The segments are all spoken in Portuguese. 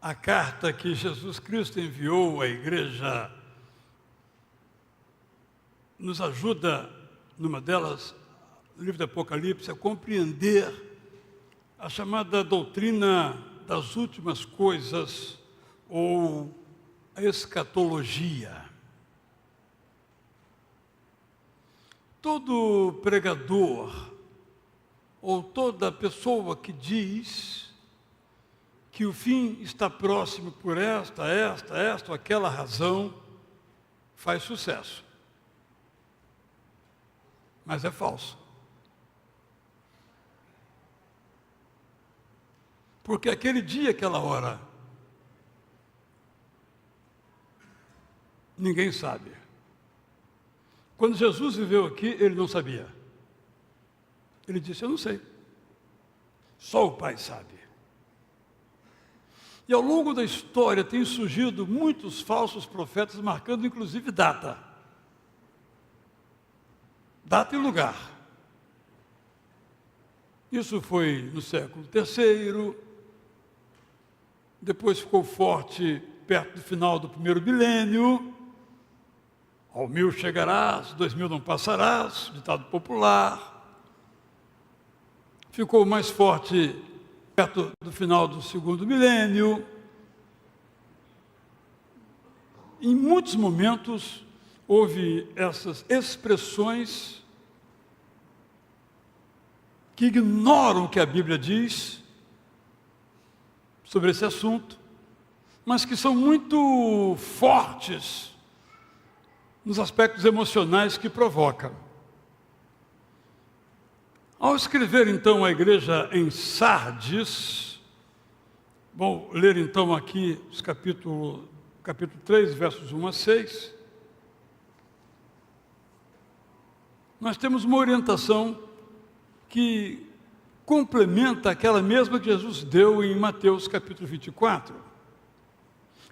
a carta que Jesus Cristo enviou à igreja nos ajuda, numa delas, no livro do Apocalipse, a compreender a chamada doutrina das últimas coisas, ou a escatologia. Todo pregador, ou toda pessoa que diz que o fim está próximo por esta ou aquela razão, faz sucesso. Mas é falso. Porque aquele dia, aquela hora, ninguém sabe. Quando Jesus viveu aqui, ele não sabia. Ele disse, eu não sei. Só o Pai sabe. E ao longo da história tem surgido muitos falsos profetas, marcando inclusive data. Data e lugar. Isso foi no século III, depois ficou forte perto do final do primeiro milênio. Ao 1000 chegarás, 2000 não passarás, ditado popular. Ficou mais forte perto do final do segundo milênio. Em muitos momentos houve essas expressões que ignoram o que a Bíblia diz sobre esse assunto, mas que são muito fortes nos aspectos emocionais que provocam. Ao escrever então a igreja em Sardes, vou ler então aqui os capítulo 3, versos 1 a 6, nós temos uma orientação que complementa aquela mesma que Jesus deu em Mateus capítulo 24.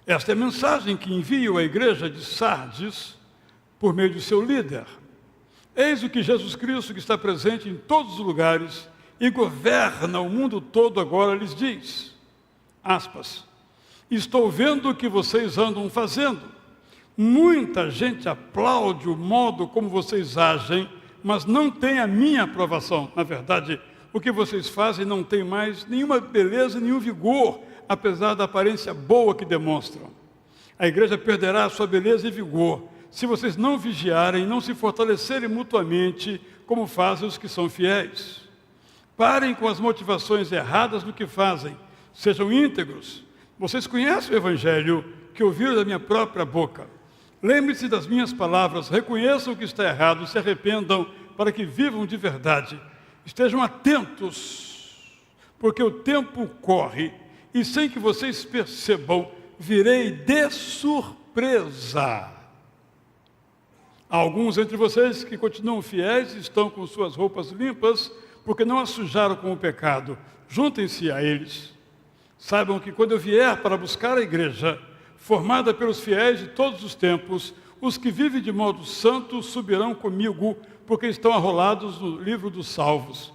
Esta é a mensagem que envio à igreja de Sardes por meio de seu líder. Eis o que Jesus Cristo, que está presente em todos os lugares e governa o mundo todo, agora lhes diz, aspas, estou vendo o que vocês andam fazendo. Muita gente aplaude o modo como vocês agem, mas não tem a minha aprovação. Na verdade, o que vocês fazem não tem mais nenhuma beleza, nenhum vigor, apesar da aparência boa que demonstram. A igreja perderá a sua beleza e vigor se vocês não vigiarem, não se fortalecerem mutuamente, como fazem os que são fiéis. Parem com as motivações erradas do que fazem. Sejam íntegros. Vocês conhecem o Evangelho que ouviram da minha própria boca. Lembre-se das minhas palavras, reconheçam o que está errado, se arrependam para que vivam de verdade. Estejam atentos, porque o tempo corre e sem que vocês percebam, virei de surpresa. Há alguns entre vocês que continuam fiéis e estão com suas roupas limpas, porque não as sujaram com o pecado. Juntem-se a eles. Saibam que quando eu vier para buscar a igreja, formada pelos fiéis de todos os tempos, os que vivem de modo santo subirão comigo, porque estão arrolados no livro dos salvos.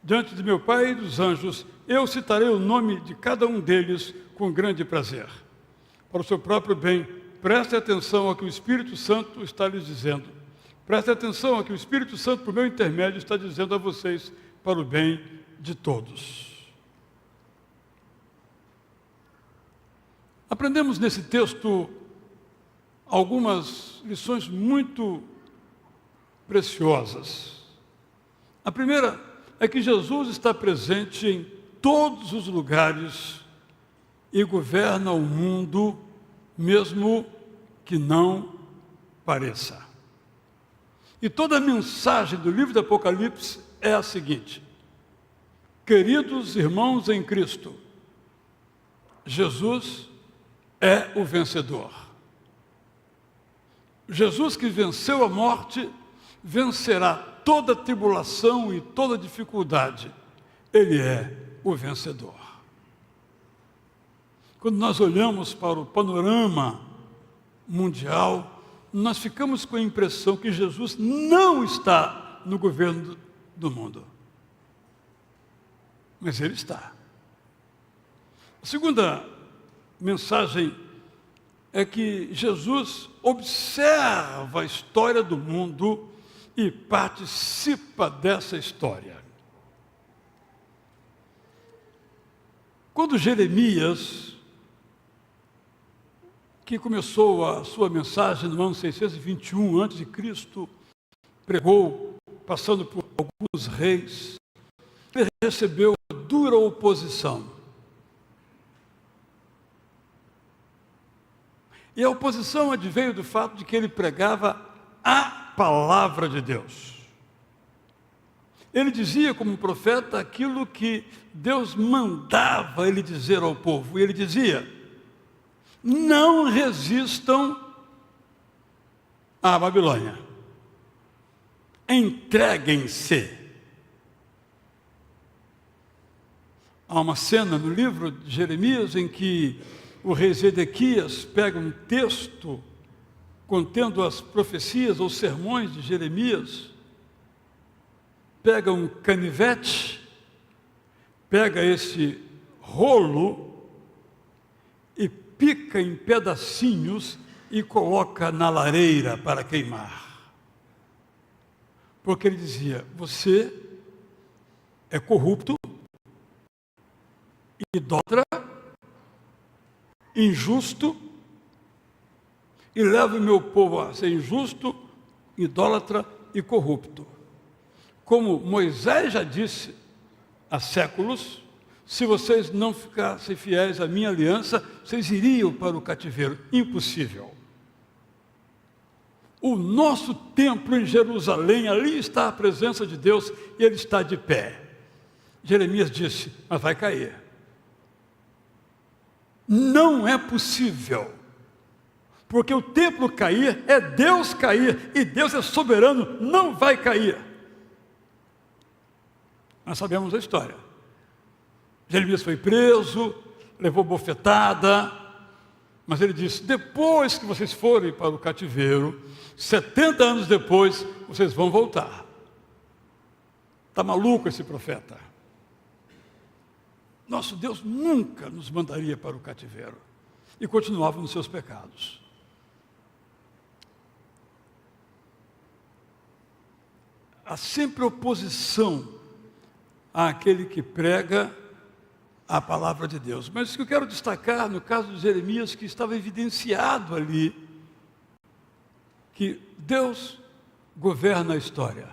Diante de meu Pai e dos anjos, eu citarei o nome de cada um deles com grande prazer. Para o seu próprio bem, preste atenção ao que o Espírito Santo está lhes dizendo. Preste atenção ao que o Espírito Santo, por meu intermédio, está dizendo a vocês para o bem de todos. Aprendemos nesse texto algumas lições muito preciosas. A primeira é que Jesus está presente em todos os lugares e governa o mundo, mesmo que não pareça. E toda a mensagem do livro do Apocalipse é a seguinte: queridos irmãos em Cristo, Jesus é o vencedor. Jesus que venceu a morte, vencerá toda tribulação e toda dificuldade. Ele é o vencedor. Quando nós olhamos para o panorama mundial, nós ficamos com a impressão que Jesus não está no governo do mundo. Mas ele está. A segunda mensagem é que Jesus observa a história do mundo e participa dessa história. Quando Jeremias, que começou a sua mensagem no ano 621 a.C., pregou, passando por alguns reis, ele recebeu dura oposição. E a oposição adveio do fato de que ele pregava a palavra de Deus. Ele dizia como profeta aquilo que Deus mandava ele dizer ao povo. E ele dizia: não resistam à Babilônia. Entreguem-se. Há uma cena no livro de Jeremias em que o rei Zedequias pega um texto contendo as profecias ou sermões de Jeremias, pega um canivete, pega esse rolo e pica em pedacinhos e coloca na lareira para queimar. Porque ele dizia: você é corrupto, idólatra, injusto, e leva o meu povo a ser injusto, idólatra e corrupto. Como Moisés já disse há séculos, se vocês não ficassem fiéis à minha aliança, vocês iriam para o cativeiro. Impossível. O nosso templo em Jerusalém, ali está a presença de Deus e ele está de pé. Jeremias disse: mas vai cair. Não é possível, porque o templo cair é Deus cair, e Deus é soberano, não vai cair. Nós sabemos a história. Jeremias foi preso, levou bofetada, mas ele disse: depois que vocês forem para o cativeiro, 70 anos depois, vocês vão voltar. Está maluco esse profeta? Nosso Deus nunca nos mandaria para o cativeiro. E continuava nos seus pecados. Há sempre oposição àquele que prega a palavra de Deus. Mas o que eu quero destacar no caso de Jeremias, que estava evidenciado ali, que Deus governa a história.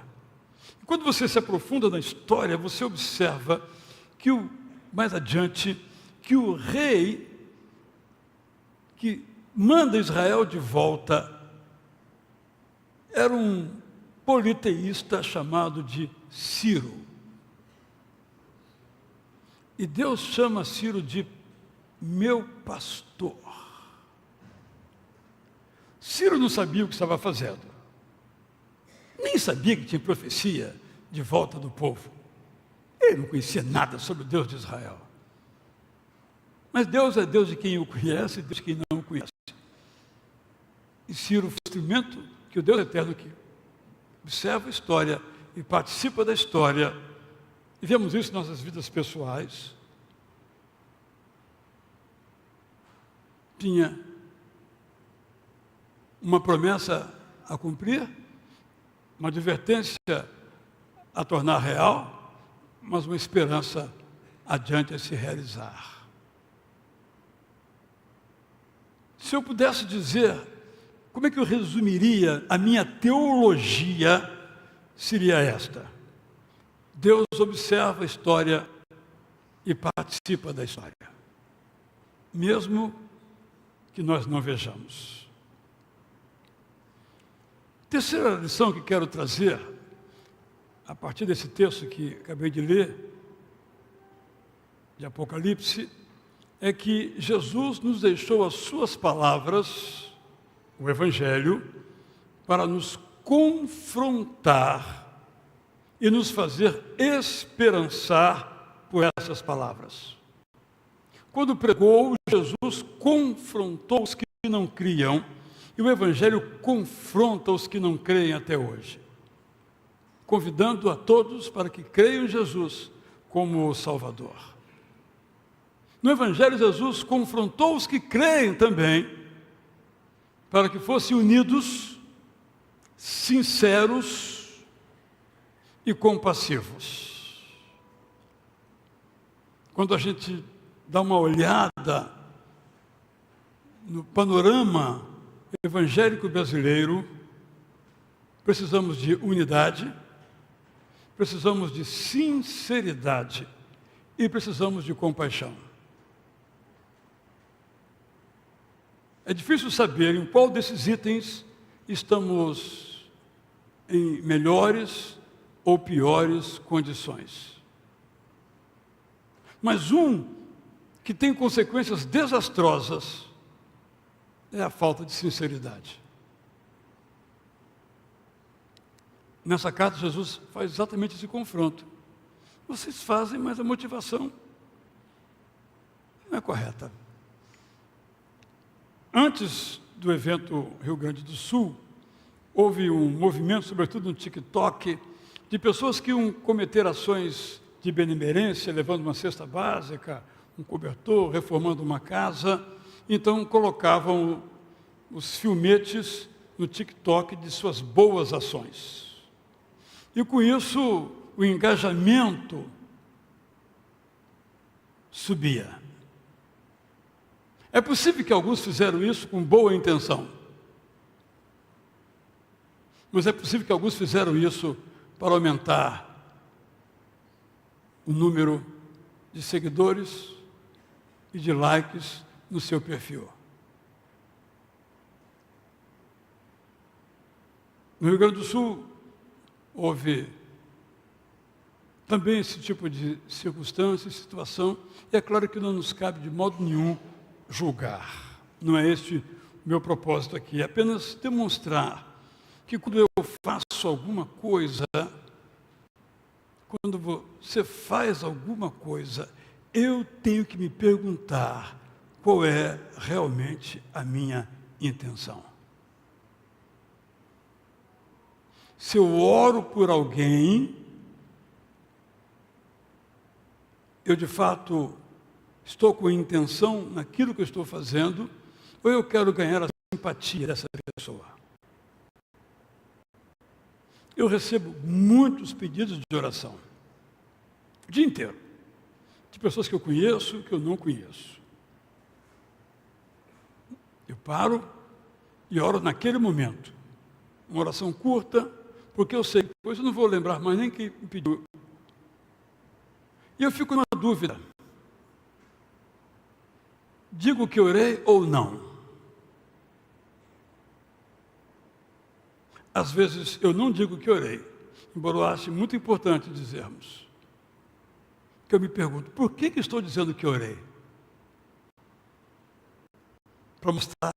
E quando você se aprofunda na história, você observa que mais adiante, que o rei que manda Israel de volta era um politeísta chamado de Ciro. E Deus chama Ciro de meu pastor. Ciro não sabia o que estava fazendo. Nem sabia que tinha profecia de volta do povo. Ele não conhecia nada sobre o Deus de Israel. Mas Deus é Deus de quem o conhece e Deus de quem não o conhece. E Ciro foi o instrumento que o Deus eterno, que observa a história e participa da história, e vemos isso em nossas vidas pessoais, tinha uma promessa a cumprir, uma advertência a tornar real, mas uma esperança adiante a se realizar. Se eu pudesse dizer, como é que eu resumiria a minha teologia, seria esta: Deus observa a história e participa da história, mesmo que nós não vejamos. Terceira lição que quero trazer, a partir desse texto que acabei de ler, de Apocalipse, é que Jesus nos deixou as suas palavras, o Evangelho, para nos confrontar e nos fazer esperançar por essas palavras. Quando pregou, Jesus confrontou os que não criam, e o Evangelho confronta os que não creem até hoje, convidando a todos para que creiam em Jesus como o Salvador. No Evangelho, Jesus confrontou os que creem também, para que fossem unidos, sinceros e compassivos. Quando a gente dá uma olhada no panorama evangélico brasileiro, precisamos de unidade, precisamos de sinceridade e precisamos de compaixão. É difícil saber em qual desses itens estamos em melhores ou piores condições. Mas um que tem consequências desastrosas é a falta de sinceridade. Nessa carta, Jesus faz exatamente esse confronto. Vocês fazem, mas a motivação não é correta. Antes do evento Rio Grande do Sul, houve um movimento, sobretudo no TikTok, de pessoas que iam cometer ações de benemerência, levando uma cesta básica, um cobertor, reformando uma casa. Então, colocavam os filmetes no TikTok de suas boas ações. E com isso, o engajamento subia. É possível que alguns fizeram isso com boa intenção. Mas é possível que alguns fizeram isso para aumentar o número de seguidores e de likes no seu perfil. No Rio Grande do Sul, houve também esse tipo de circunstância, situação, e é claro que não nos cabe de modo nenhum julgar. Não é este o meu propósito aqui, é apenas demonstrar que quando eu faço alguma coisa, quando você faz alguma coisa, eu tenho que me perguntar qual é realmente a minha intenção. Se eu oro por alguém, eu de fato estou com intenção naquilo que eu estou fazendo, ou eu quero ganhar a simpatia dessa pessoa? Eu recebo muitos pedidos de oração, o dia inteiro, de pessoas que eu conheço e que eu não conheço. Eu paro e oro naquele momento, uma oração curta, porque eu sei, depois eu não vou lembrar mais nem quem me pediu. E eu fico numa dúvida. Digo que orei ou não? Às vezes eu não digo que orei, embora eu ache muito importante dizermos. Que eu me pergunto, por que estou dizendo que orei? Para mostrar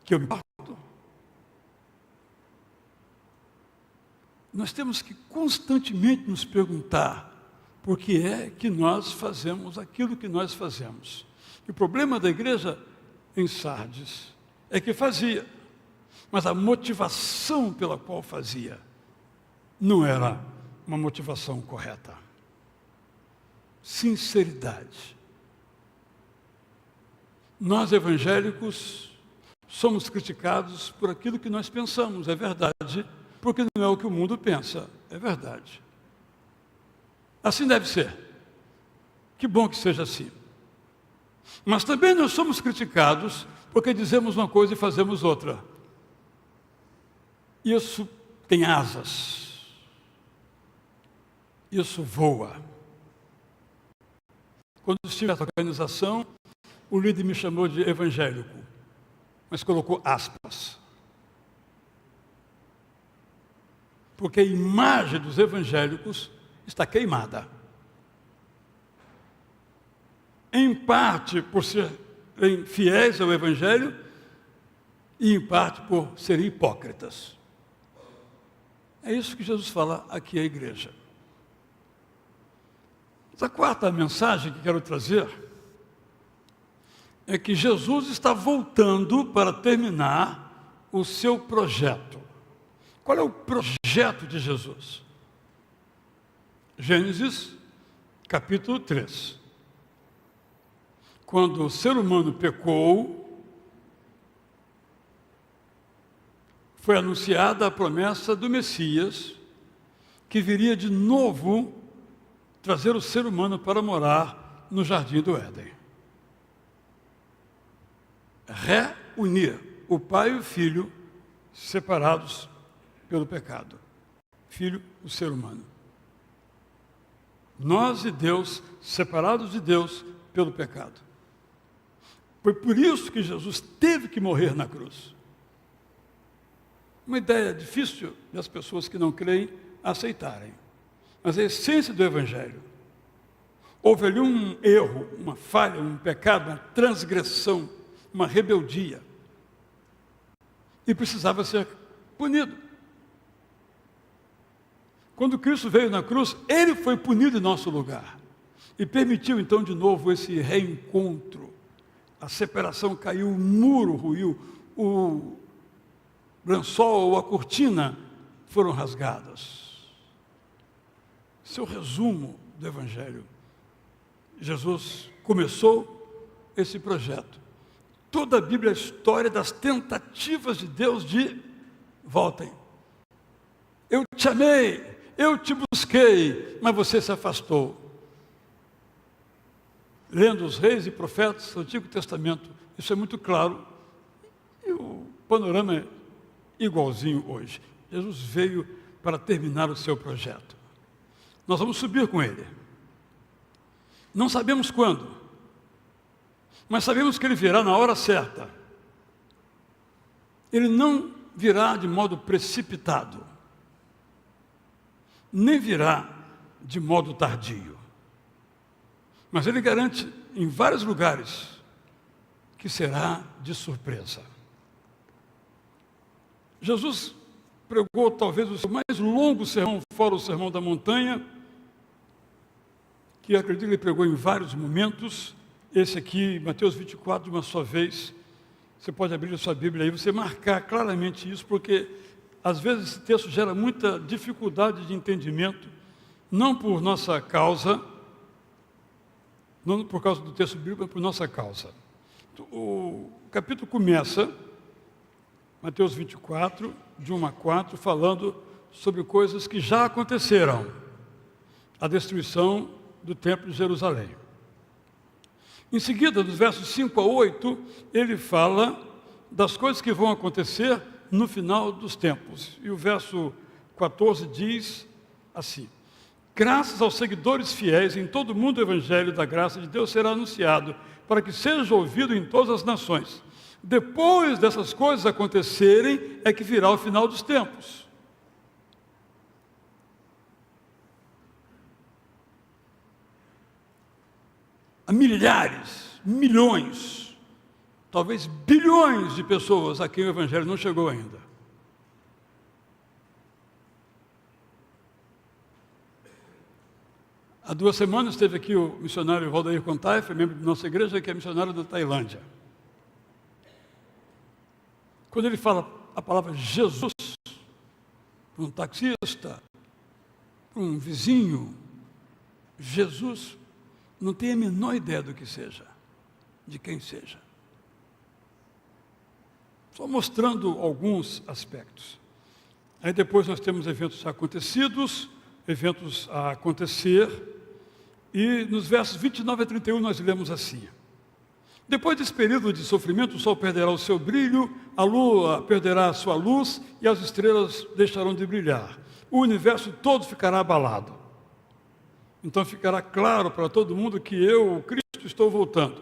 que eu me importo? Nós temos que constantemente nos perguntar por que é que nós fazemos aquilo que nós fazemos. E o problema da igreja em Sardes é que fazia, mas a motivação pela qual fazia não era uma motivação correta. Sinceridade. Nós evangélicos somos criticados por aquilo que nós pensamos, é verdade, porque não é o que o mundo pensa, é verdade. Assim deve ser. Que bom que seja assim. Mas também nós somos criticados porque dizemos uma coisa e fazemos outra. Isso tem asas. Isso voa. Quando estive nessa organização, o líder me chamou de evangélico, mas colocou aspas. Porque a imagem dos evangélicos está queimada. Em parte por serem fiéis ao Evangelho e em parte por serem hipócritas. É isso que Jesus fala aqui à igreja. A quarta mensagem que quero trazer é que Jesus está voltando para terminar o seu projeto. Qual é o projeto de Jesus? Gênesis, capítulo 3. quando o ser humano pecou, foi anunciada a promessa do Messias, que viria de novo trazer o ser humano para morar no jardim do Éden. Reunir o pai e o filho separados pelo pecado. Filho, o ser humano. Nós e Deus, separados de Deus pelo pecado. Foi por isso que Jesus teve que morrer na cruz. Uma ideia difícil das pessoas que não creem aceitarem. Mas é a essência do Evangelho. Houve ali um erro, uma falha, um pecado, uma transgressão, uma rebeldia. E precisava ser punido. Quando Cristo veio na cruz, Ele foi punido em nosso lugar. E permitiu então de novo esse reencontro. A separação caiu, o muro ruiu, o lençol ou a cortina foram rasgadas. Esse é o resumo do Evangelho. Jesus começou esse projeto. Toda a Bíblia é a história das tentativas de Deus de voltem. Eu te amei, eu te busquei, mas você se afastou. Lendo os reis e profetas do Antigo Testamento, isso é muito claro. E o panorama é igualzinho hoje. Jesus veio para terminar o seu projeto. Nós vamos subir com Ele. Não sabemos quando, mas sabemos que Ele virá na hora certa. Ele não virá de modo precipitado, nem virá de modo tardio. Mas Ele garante em vários lugares que será de surpresa. Jesus pregou talvez o seu mais longo sermão, fora o Sermão da Montanha, que acredito que ele pregou em vários momentos. Esse aqui, Mateus 24, de uma só vez. Você pode abrir a sua Bíblia aí, você marcar claramente isso, porque às vezes esse texto gera muita dificuldade de entendimento, não por nossa causa, não por causa do texto bíblico, mas por nossa causa. O capítulo começa, Mateus 24, de 1 a 4, falando sobre coisas que já aconteceram. A destruição do Templo de Jerusalém. Em seguida, dos versos 5 a 8, ele fala das coisas que vão acontecer no final dos tempos. E o verso 14 diz assim: graças aos seguidores fiéis em todo o mundo, o Evangelho da graça de Deus será anunciado, para que seja ouvido em todas as nações. Depois dessas coisas acontecerem, é que virá o final dos tempos. Há milhares, milhões, talvez bilhões de pessoas a quem o Evangelho não chegou ainda. Há 2 semanas esteve aqui o missionário Valdeir Contai, foi membro da nossa igreja, que é missionário da Tailândia. Quando ele fala a palavra Jesus, para um taxista, para um vizinho, Jesus não tem a menor ideia do que seja, de quem seja. Só mostrando alguns aspectos. Aí depois nós temos eventos acontecidos, eventos a acontecer, e nos versos 29 a 31 nós lemos assim: depois desse período de sofrimento, o sol perderá o seu brilho, a lua perderá a sua luz e as estrelas deixarão de brilhar. O universo todo ficará abalado. Então ficará claro para todo mundo que eu, o Cristo, estou voltando.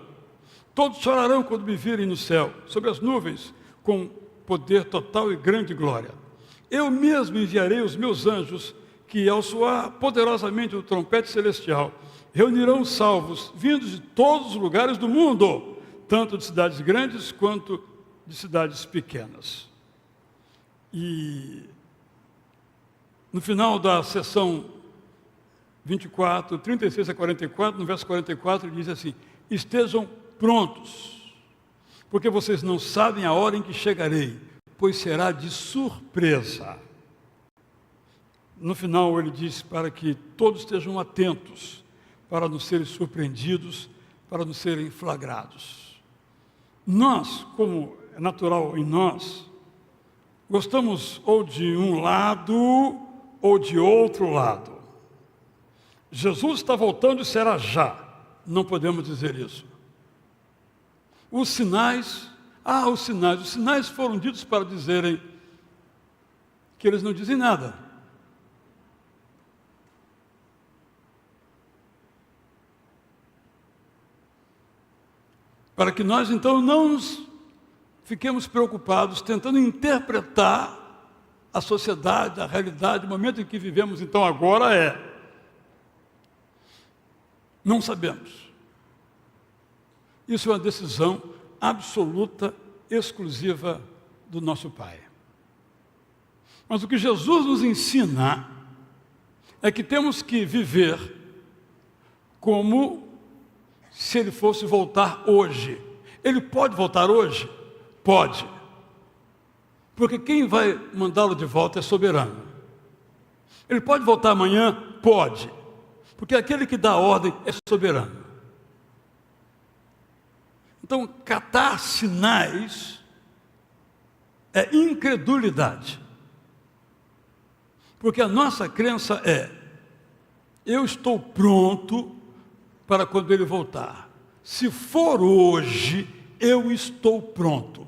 Todos chorarão quando me virem no céu, sobre as nuvens, com poder total e grande glória. Eu mesmo enviarei os meus anjos, que ao soar poderosamente o trompete celestial, reunirão os salvos, vindos de todos os lugares do mundo, tanto de cidades grandes quanto de cidades pequenas. E no final da sessão 24, 36 a 44, no verso 44, ele diz assim: estejam prontos, porque vocês não sabem a hora em que chegarei, pois será de surpresa. No final ele diz para que todos estejam atentos, para não serem surpreendidos para não serem flagrados. Nós, como é natural em nós, gostamos ou de um lado ou de outro lado. Jesus está voltando e será já. Não podemos dizer isso. Os sinais foram ditos para dizerem que eles não dizem nada. Para que nós, então, não nos fiquemos preocupados tentando interpretar a sociedade, a realidade, o momento em que vivemos, então, agora é. Não sabemos. Isso é uma decisão absoluta, exclusiva do nosso Pai. Mas o que Jesus nos ensina é que temos que viver como se Ele fosse voltar hoje. Ele pode voltar hoje? Pode. Porque quem vai mandá-lo de volta é soberano. Ele pode voltar amanhã? Pode. Porque aquele que dá a ordem é soberano. Então, catar sinais é incredulidade. Porque a nossa crença é: eu estou pronto para quando ele voltar. Se for hoje, eu estou pronto.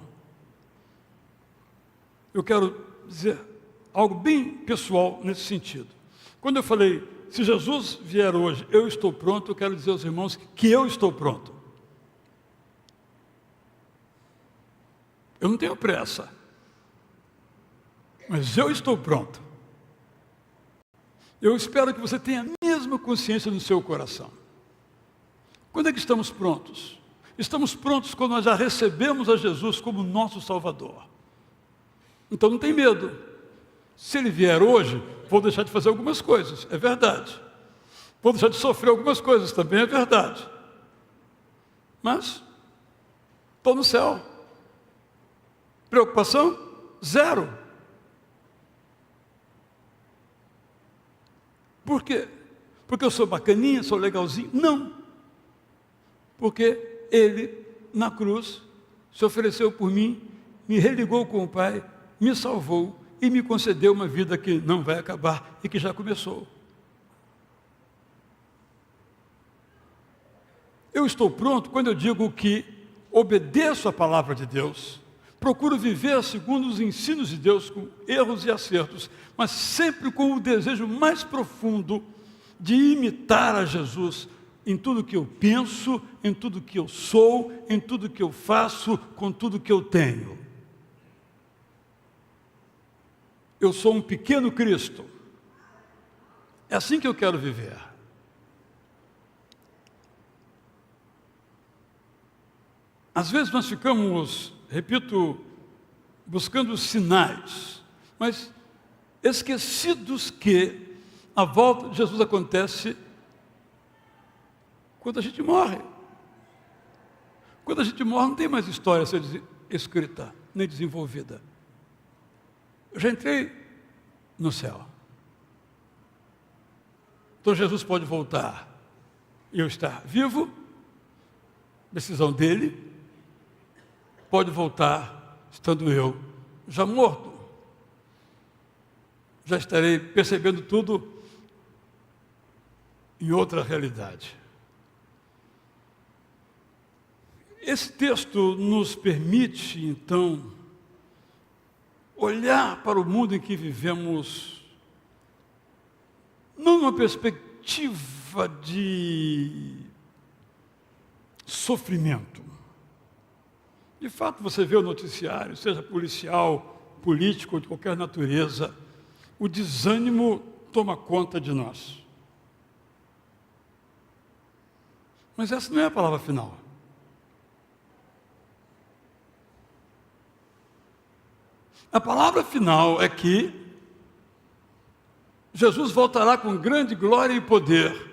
Eu quero dizer algo bem pessoal nesse sentido. Quando eu falei, se Jesus vier hoje, eu estou pronto, eu quero dizer aos irmãos que eu estou pronto. Eu não tenho pressa, mas eu estou pronto. Eu espero que você tenha a mesma consciência no seu coração. Quando é que estamos prontos? Estamos prontos quando nós já recebemos a Jesus como nosso Salvador. Então não tem medo. Se Ele vier hoje, vou deixar de fazer algumas coisas, é verdade. Vou deixar de sofrer algumas coisas, também é verdade. Mas estou no céu. Preocupação? Zero. Por quê? Porque eu sou bacaninha, sou legalzinho? Não. Porque Ele, na cruz, se ofereceu por mim, me religou com o Pai, me salvou e me concedeu uma vida que não vai acabar e que já começou. Eu estou pronto quando eu digo que obedeço a palavra de Deus, procuro viver segundo os ensinos de Deus, com erros e acertos, mas sempre com o desejo mais profundo de imitar a Jesus em tudo que eu penso, em tudo que eu sou, em tudo que eu faço, com tudo que eu tenho. Eu sou um pequeno Cristo. É assim que eu quero viver. Às vezes nós ficamos, repito, buscando sinais, mas esquecidos que a volta de Jesus acontece quando a gente morre. Quando a gente morre, não tem mais história a ser escrita, nem desenvolvida. Eu já entrei no céu. Então Jesus pode voltar e eu estar vivo, decisão dele. Pode voltar estando eu já morto. Já estarei percebendo tudo em outra realidade. Esse texto nos permite, então, olhar para o mundo em que vivemos, não numa perspectiva de sofrimento. De fato, você vê o noticiário, seja policial, político ou de qualquer natureza, o desânimo toma conta de nós. Mas essa não é a palavra final. A palavra final é que Jesus voltará com grande glória e poder.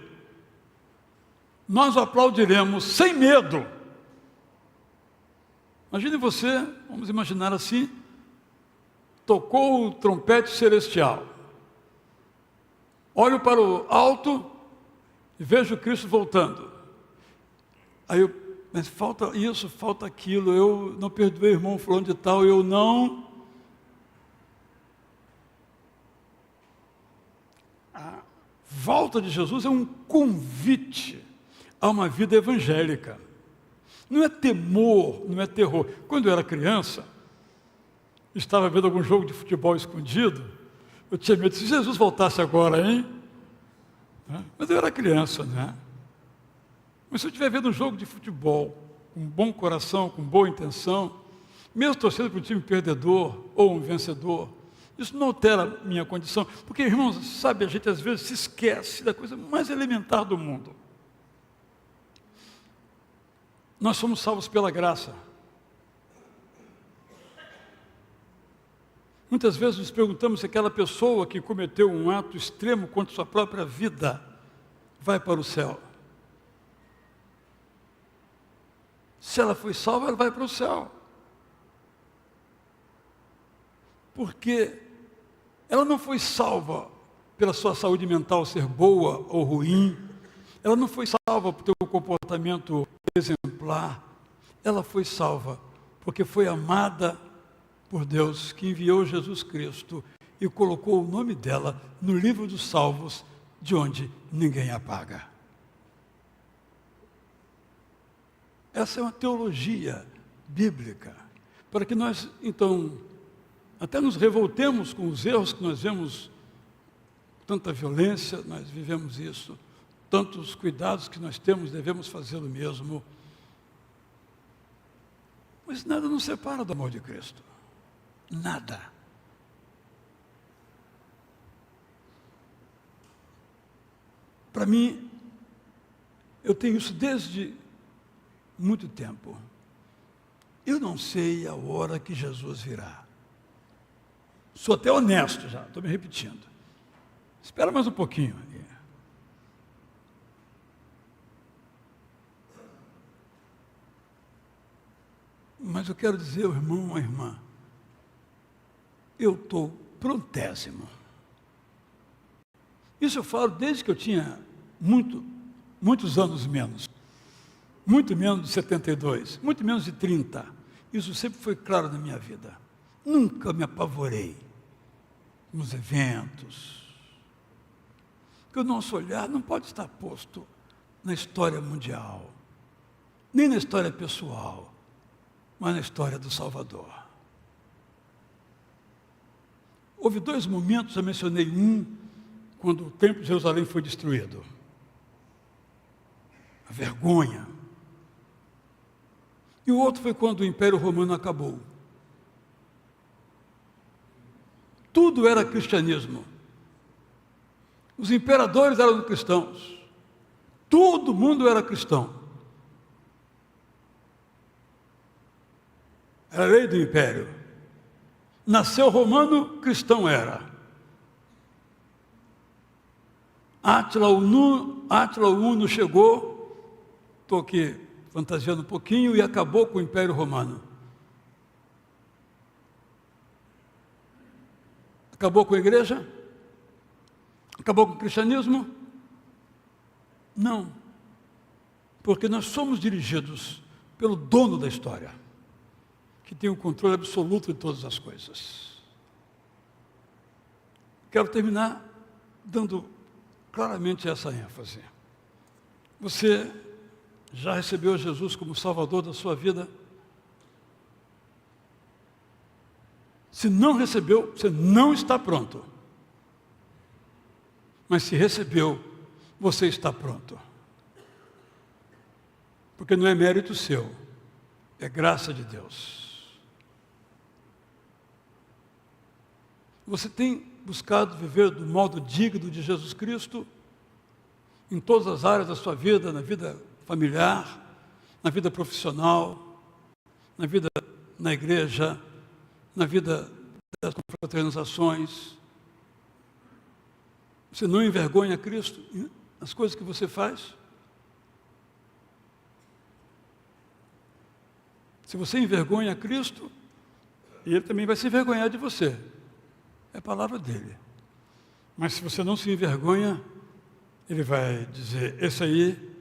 Nós o aplaudiremos sem medo. Imagine você, vamos imaginar assim, tocou o trompete celestial. Olho para o alto e vejo Cristo voltando. Mas falta isso, falta aquilo, eu não perdoei o irmão fulano de tal, eu não... A volta de Jesus é um convite a uma vida evangélica. Não é temor, não é terror. Quando eu era criança, estava vendo algum jogo de futebol escondido, eu tinha medo, se Jesus voltasse agora, hein? Mas eu era criança, né? Mas se eu estiver vendo um jogo de futebol, com um bom coração, com boa intenção, mesmo torcendo para um time perdedor ou um vencedor, isso não altera minha condição. Porque, irmãos, sabe, a gente às vezes se esquece da coisa mais elementar do mundo. Nós somos salvos pela graça. Muitas vezes nos perguntamos se aquela pessoa que cometeu um ato extremo contra sua própria vida vai para o céu. Se ela foi salva, ela vai para o céu. Porque ela não foi salva pela sua saúde mental ser boa ou ruim. Ela não foi salva por ter um comportamento exemplar. Ela foi salva porque foi amada por Deus, que enviou Jesus Cristo e colocou o nome dela no livro dos salvos, de onde ninguém apaga. Essa é uma teologia bíblica, para que nós, então, até nos revoltemos com os erros que nós vemos, tanta violência, nós vivemos isso, tantos cuidados que nós temos, devemos fazê-lo mesmo. Mas nada nos separa do amor de Cristo. Nada. Para mim, eu tenho isso desde muito tempo. Eu não sei a hora que Jesus virá. Sou até honesto já, estou me repetindo. Espera mais um pouquinho. Mas eu quero dizer ao irmão, à irmã, eu estou prontésimo. Isso eu falo desde que eu tinha muitos anos menos. Muito menos de 72, muito menos de 30. Isso sempre foi claro na minha vida. Nunca me apavorei nos eventos. Porque o nosso olhar não pode estar posto na história mundial, nem na história pessoal, mas na história do Salvador. Houve 2 momentos, eu mencionei um, quando o templo de Jerusalém foi destruído. A vergonha. E o outro foi quando o Império Romano acabou. Tudo era cristianismo. Os imperadores eram cristãos. Todo mundo era cristão. Era a lei do império. Nasceu romano, cristão era. Átila o Uno chegou, estou aqui fantasiando um pouquinho, e acabou com o Império Romano. Acabou com a igreja? Acabou com o cristianismo? Não. Porque nós somos dirigidos pelo dono da história, que tem o controle absoluto de todas as coisas. Quero terminar dando claramente essa ênfase. Você já recebeu Jesus como Salvador da sua vida? Se não recebeu, você não está pronto. Mas se recebeu, você está pronto. Porque não é mérito seu, é graça de Deus. Você tem buscado viver do modo digno de Jesus Cristo em todas as áreas da sua vida, na vida familiar, na vida profissional, na vida na igreja, na vida das confraternizações. Você não envergonha Cristo nas coisas que você faz? Se você envergonha Cristo, Ele também vai se envergonhar de você. É a palavra dele. Mas se você não se envergonha, Ele vai dizer, esse aí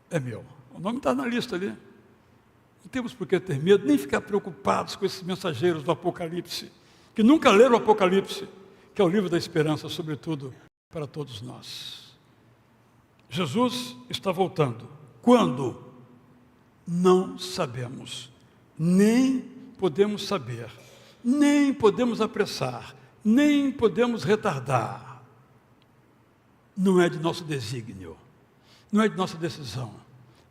é meu. O nome está na lista ali. Não temos por que ter medo, nem ficar preocupados com esses mensageiros do Apocalipse, que nunca leram o Apocalipse, que é o livro da esperança, sobretudo, para todos nós. Jesus está voltando. Quando? Não sabemos, nem podemos saber, nem podemos apressar, nem podemos retardar. Não é de nosso desígnio, não é de nossa decisão,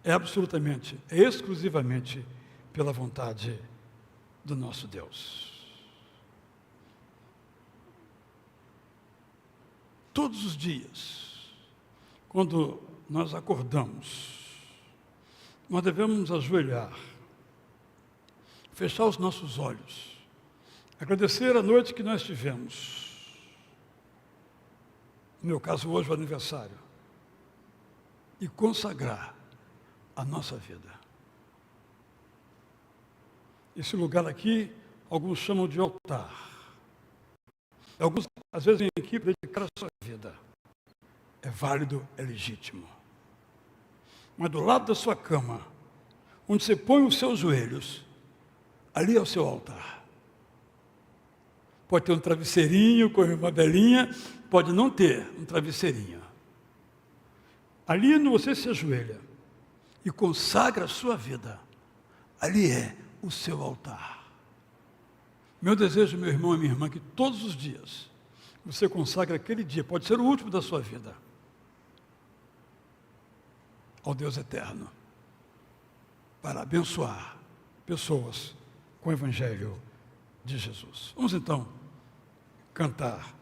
é absolutamente, é exclusivamente pela vontade do nosso Deus. Todos os dias, quando nós acordamos, nós devemos nos ajoelhar, fechar os nossos olhos, agradecer a noite que nós tivemos. No meu caso, hoje, o aniversário. E consagrar a nossa vida. Esse lugar aqui, alguns chamam de altar. Alguns, às vezes, vêm aqui para dedicar a sua vida. É válido, é legítimo. Mas do lado da sua cama, onde você põe os seus joelhos, ali é o seu altar. Pode ter um travesseirinho com uma belinha, pode não ter um travesseirinho. Ali você se ajoelha e consagra a sua vida. Ali é o seu altar. Meu desejo, meu irmão e minha irmã, que todos os dias você consagre aquele dia, pode ser o último da sua vida, ao Deus eterno, para abençoar pessoas com o Evangelho de Jesus. Vamos então cantar.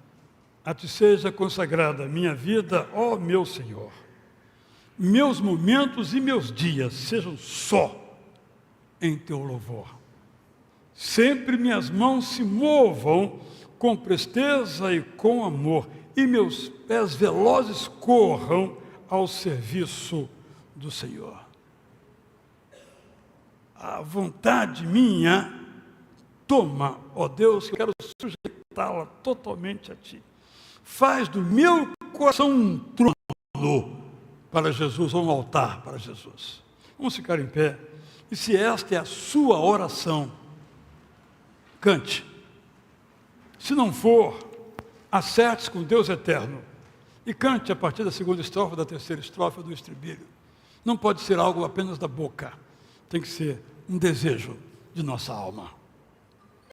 A ti seja consagrada minha vida, ó meu Senhor. Meus momentos e meus dias sejam só em teu louvor. Sempre minhas mãos se movam com presteza e com amor, e meus pés velozes corram ao serviço do Senhor. A vontade minha, toma, ó Deus, que eu quero sujeitá-la totalmente a Ti. Faz do meu coração um trono para Jesus, ou um altar para Jesus. Vamos ficar em pé. E se esta é a sua oração, cante. Se não for, acerte-se com Deus eterno e cante a partir da segunda estrofe, da terceira estrofe do estribilho. Não pode ser algo apenas da boca, tem que ser um desejo de nossa alma.